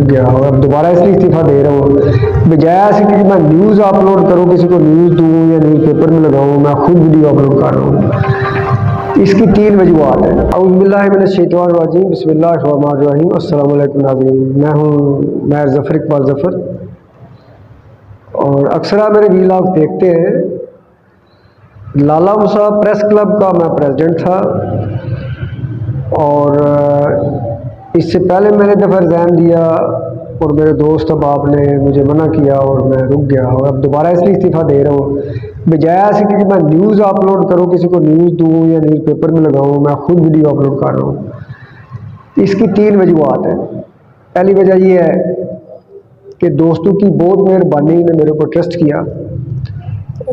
गया और अब दोबारा इसलिए इस्तीफ़ा दे रहा हूँ। बजाय ऐसे कि मैं न्यूज़ अपलोड करूँ, किसी को न्यूज़ दूँ या न्यूज़पेपर में लगाऊँ, मैं खुद वीडियो अपलोड कर रहा हूँ। इसकी 3 वजूहत है। औज़ुबिल्लाहिमिनश्शैतानिर्रजीम, बिस्मिल्लाहिर्रहमानिर्रहीम, अस्सलामु अलैकुम नाज़रीन। मैं हूँ मैं ज़फ़र इक़बाल ज़फ़र, और अक्सर मेरे व्लॉग देखते हैं। लाला मूसा प्रेस क्लब का मैं प्रेसिडेंट था, और इससे पहले मैंने दफ़ा रिज़ाइन दिया और मेरे दोस्त अहबाब ने मुझे मना किया और मैं रुक गया, और अब दोबारा इसलिए इस्तीफ़ा दे रहा हूँ। बजाय ऐसे कि मैं न्यूज़ अपलोड करूँ, किसी को न्यूज़ दूँ या न्यूज़पेपर में लगाऊँ, मैं खुद वीडियो अपलोड कर रहा हूँ। इसकी 3 वजूहत हैं। पहली वजह यह है कि दोस्तों की बहुत मेहरबानी ने मेरे को ट्रस्ट किया,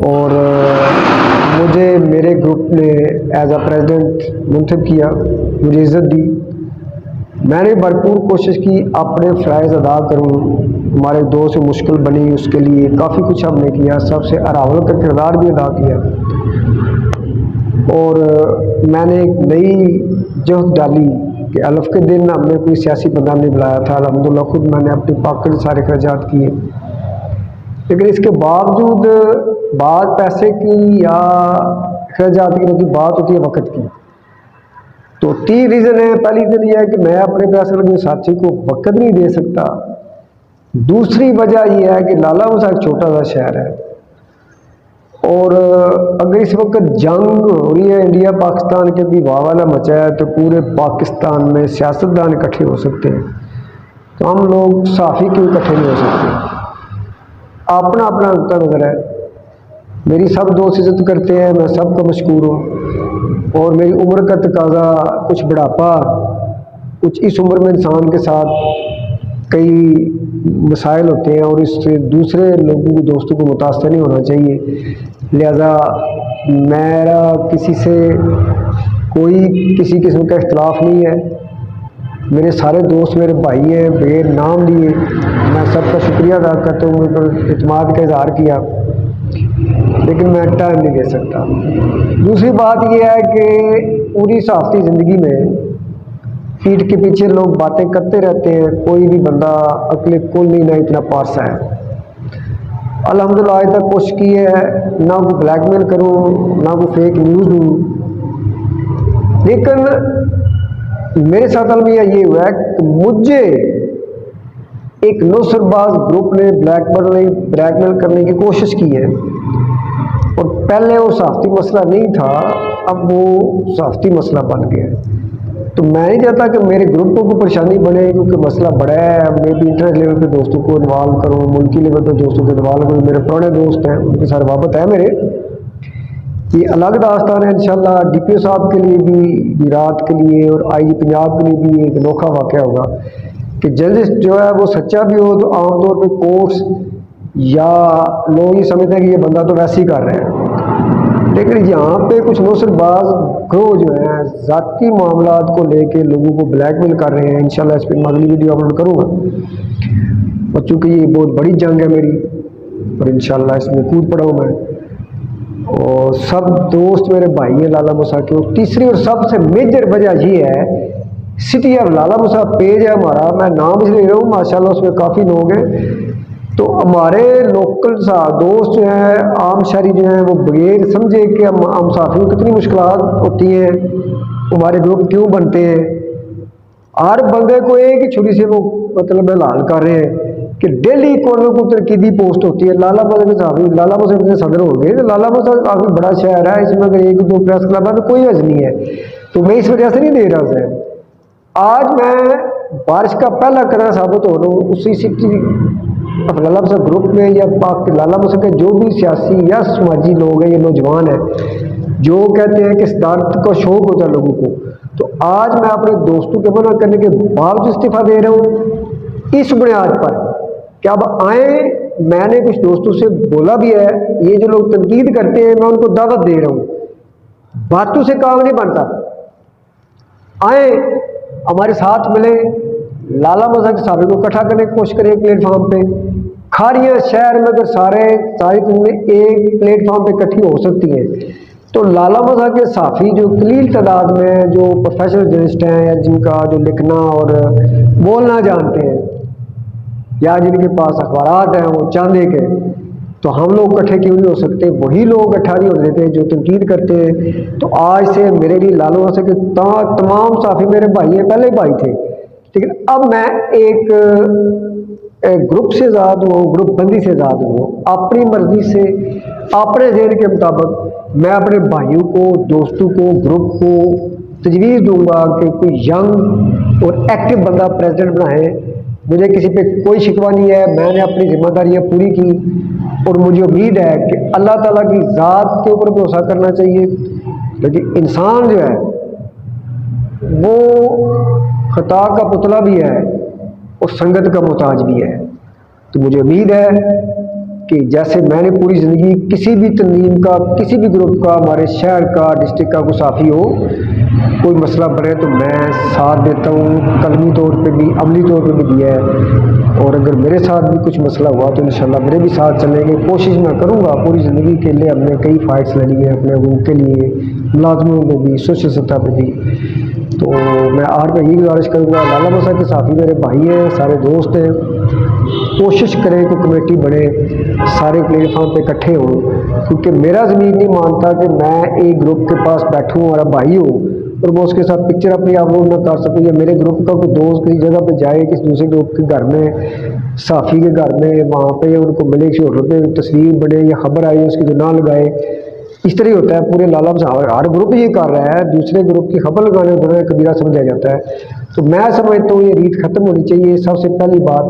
और मुझे मेरे ग्रुप ने एज अ प्रेसिडेंट मुंतखब किया, मुझे इज़्ज़त दी। मैंने भरपूर कोशिश की अपने फ़राइज़ अदा करूं। हमारे दोस्त से मुश्किल बनी, उसके लिए काफ़ी कुछ हमने किया, सबसे अरावल का किरदार भी अदा किया, और मैंने एक नई जहद डाली कि अलफ़ के दिन हमने कोई सियासी बंदा नहीं बुलाया था। अल्हम्दुलिल्लाह खुद मैंने अपनी पॉकेट सारे खर्चात किए, लेकिन इसके बावजूद बात पैसे की या खर्चात की बात होती है वक़्त की। तो 3 रीज़न है। पहली रीज़न यह है कि मैं अपने पैसे लगे साथी को वक़्त नहीं दे सकता। दूसरी वजह यह है कि लाला मूसा एक छोटा सा शहर है, और अगर इस वक्त जंग हो रही है, इंडिया पाकिस्तान के भी वाला मचा है, तो पूरे पाकिस्तान में सियासतदान इकट्ठे हो सकते हैं, तो हम लोग साफ़ी क्यों इकट्ठे नहीं हो सकते? अपना अपना नुक्ता नज़र है। मेरी सब दोस्त इज़्ज़त करते हैं, मैं सबका मशकूर हूँ, और मेरी उम्र का तकाजा, कुछ बुढ़ापा, कुछ इस उम्र में इंसान के साथ कई मसाइल होते हैं, और इससे दूसरे लोगों को, दोस्तों को मुतासर नहीं होना चाहिए। लिहाजा मेरा किसी से कोई किसी किस्म का इख्तलाफ नहीं है। मेरे सारे दोस्त मेरे भाई हैं, बगैर नाम लिए मैं सबका शुक्रिया अदा करता हूँ, मुझ पर इत्मीनान का इज़हार किया, लेकिन मैं टाइम नहीं दे सकता। दूसरी बात यह है कि पूरी सहाफ़ती ज़िंदगी में पीठ के पीछे लोग बातें करते रहते हैं, कोई भी बंदा अक्ल कुल नहीं ना इतना पासा है। अल्हम्दुलिल्लाह आज तक कोशिश की है ना कोई ब्लैकमेल करूँ, ना कोई फेक न्यूज़ दूँ, लेकिन मेरे साथ अलमिया ये हुआ है कि मुझे एक नौसरबाज ग्रुप ने ब्लैकमेल करने की कोशिश की है, और पहले वो सहाफ़ती मसला नहीं था, अब वो सहाफ़ती मसला बन गया है। तो मैं नहीं चाहता कि मेरे ग्रुप को कोई परेशानी बने, क्योंकि मसला बड़ा है। मैं भी इंटरनेट लेवल पे दोस्तों को इन्वॉल्व करूँ, मुल्की लेवल पे दोस्तों को इन्वॉल्व करूँ। मेरे पुराने दोस्त हैं, उनके साथ वाबत है मेरे, ये अलग दास्तान है। इंशाल्लाह DPO साहब के लिए भी, गिरात के लिए और IG पंजाब के लिए भी एक अनोखा वाक़या होगा कि जर्नलिस्ट जो है वो सच्चा भी हो, तो आमतौर पर कोर्स या लोग ये समझते हैं कि ये बंदा तो वैसे ही कर रहे हैं, लेकिन यहाँ पे कुछ नौसरबाज ग्रोह जो हैं ज़ाती मामलात को लेके लोगों को ब्लैकमेल कर रहे हैं। इंशाल्लाह इस पर मैं अगली वीडियो अपलोड करूँगा, और चूँकि ये बहुत बड़ी जंग है मेरी, और इंशाल्लाह इसमें कूद पड़ा हूँ मैं, और सब दोस्त मेरे भाई हैं लाला मूसा के। और तीसरी और सबसे मेजर वजह ये है, city of Lala Musa page है हमारा, मैं नाम इसलिए ले रहा हूँ, माशाल्लाह उसमें काफ़ी लोग हैं। तो हमारे लोकल दोस्त जो हैं, आम शहरी जो हैं, वो बगैर समझे कि हम साथियों को कितनी मुश्किलात होती हैं, हमारे ग्रुप क्यों बनते हैं, हर बंदे को एक ही छुरी से वो मतलब हलाल कर रहे हैं कि डेली कोई ना कोई तनकीदी पोस्ट होती है। लाला मूसा के साहब, लाला मूसा इतने सदर हो गए, तो लाला मूसा काफ़ी बड़ा शहर है, इसमें अगर 1-2 प्रेस क्लब है तो कोई वजह नहीं है। तो मैं इस वजह से नहीं दे रहा सर। आज मैं बारिश का पहला कदम साबित हो रहा हूँ उसी सिटी लाला मूसा ग्रुप में, या लाला मूसा के जो भी सियासी या समाजी लोग हैं, ये नौजवान हैं जो कहते हैं कि सदारत का शौक होता है लोगों को, तो आज मैं अपने दोस्तों के मना करने के बावजूद इस्तीफ़ा दे रहा हूँ इस बुनियाद पर कि अब आए। मैंने कुछ दोस्तों से बोला भी है, ये जो लोग तनकीद करते हैं मैं उनको दावत दे रहा हूँ, बातों से काम नहीं बनता, आए हमारे साथ मिले, लाला मूसा के साहब को इकट्ठा करने की कोशिश करें प्लेटफॉर्म पे। खारियाँ शहर में अगर सारी में एक प्लेटफॉर्म पे इकट्ठी हो सकती हैं, तो लाला मूसा के साफ़ी जो कलील तादाद में जो प्रोफेशनल जर्नलिस्ट हैं, या जिनका जो लिखना और बोलना जानते हैं, या जिनके पास अखबारात हैं वो चांदे के, तो हम लोग इकट्ठे क्यों नहीं हो सकते? वही लोग इकट्ठा नहीं होने देते जो तनकीद करते हैं। तो आज से मेरे लिए लालू से कि तमाम साफ़ी मेरे भाई हैं, पहले भाई थे, लेकिन अब मैं एक ग्रुप से आज़ाद हूँ, ग्रुप बंदी से आज़ाद हूँ। अपनी मर्ज़ी से अपने ज़हन के मुताबिक मैं अपने भाइयों को, दोस्तों को, ग्रुप को तजवीज़ दूंगा कि कोई यंग और एक्टिव बंदा प्रेसिडेंट बनाए। मुझे किसी पे कोई शिकवा नहीं है, मैंने अपनी जिम्मेदारियाँ पूरी की और मुझे उम्मीद है कि अल्लाह ताला की ज़ात के ऊपर भरोसा करना चाहिए। लेकिन इंसान जो है वो खता का पुतला भी है और संगत का मोहताज भी है। तो मुझे उम्मीद है कि जैसे मैंने पूरी ज़िंदगी किसी भी तंजीम का, किसी भी ग्रुप का, हमारे शहर का, डिस्ट्रिक्ट का कोई साफ़ी हो, कोई मसला बने तो मैं साथ देता हूँ, कलमी तौर पे भी, अमली तौर पे भी दिया है। और अगर मेरे साथ भी कुछ मसला हुआ तो इंशाल्लाह मेरे भी साथ चलेंगे। कोशिश मैं करूँगा, पूरी ज़िंदगी के लिए हमने कई फ़ाइट्स लड़ी हैं अपने मुल्क के लिए, मुलाजमों में भी, सोशल सतह पर भी। तो मैं आर पे यही गुजारिश करूँगा, लाला मसा के साफ़ी मेरे भाई हैं, सारे दोस्त हैं, कोशिश करें कि कमेटी बने, सारे प्लेटफॉर्म पे इकट्ठे हों, क्योंकि मेरा ज़मीन नहीं मानता कि मैं एक ग्रुप के पास बैठूँ और भाई हो और वो उसके साथ पिक्चर अपनी अपलोड ना कर सकूँ, या मेरे ग्रुप का कोई दोस्त किसी जगह पे जाए, किसी दूसरे ग्रुप के घर में, साफ़ी के घर में, वहाँ पे उनको मिले, किसी होटल पे तस्वीर बने या खबर आई उसकी जो ना लगाए। इस तरह होता है पूरे लाला हर ग्रुप ये कर रहा है, दूसरे ग्रुप की खबर लगाने को कबीरा समझा जाता है। तो मैं समझता हूँ ये रीत ख़त्म होनी चाहिए। सबसे पहली बात,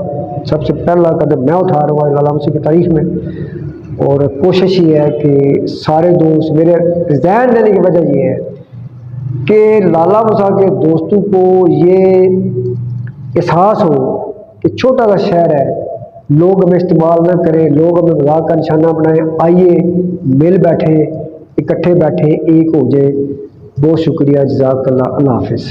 सबसे पहला कदम मैं उठा रहा हूँ लाला मसीह की तारीख में, और कोशिश ये है कि सारे दोस्त, मेरे रिज़ाइन देने की वजह ये है कि लाला मूसा के दोस्तों को ये एहसास हो कि छोटा सा शहर है, लोग हमें इस्तेमाल न करें, लोग हमें मजाक का निशाना बनाएं। आइए मिल बैठे, इकट्ठे बैठे, एक हो जाए। बहुत शुक्रिया, जज़ाकल्लाह, अल्लाह हाफ़िज़।